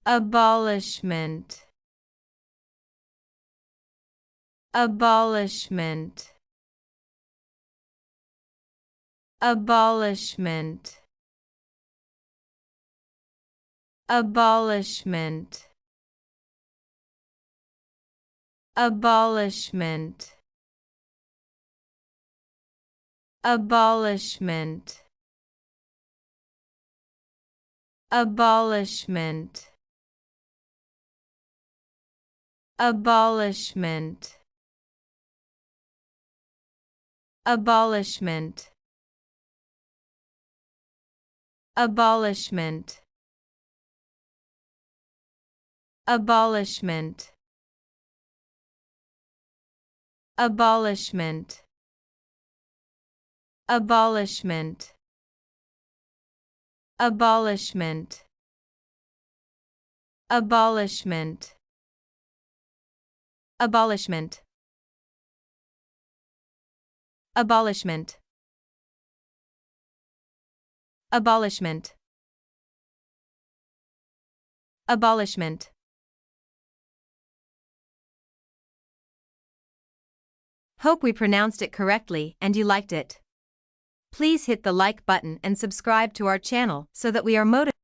Abolishment. Abolishment. Abolishment. Abolishment. Abolishment. Abolishment. Abolishment. Abolishment. Abolishment. Abolishment. Abolishment. Abolishment. Abolishment. Abolishment. Abolishment. Abolishment. Abolishment. Abolishment. Abolishment. Hope we pronounced it correctly and you liked it. Please hit the like button and subscribe to our channel so that we are motivated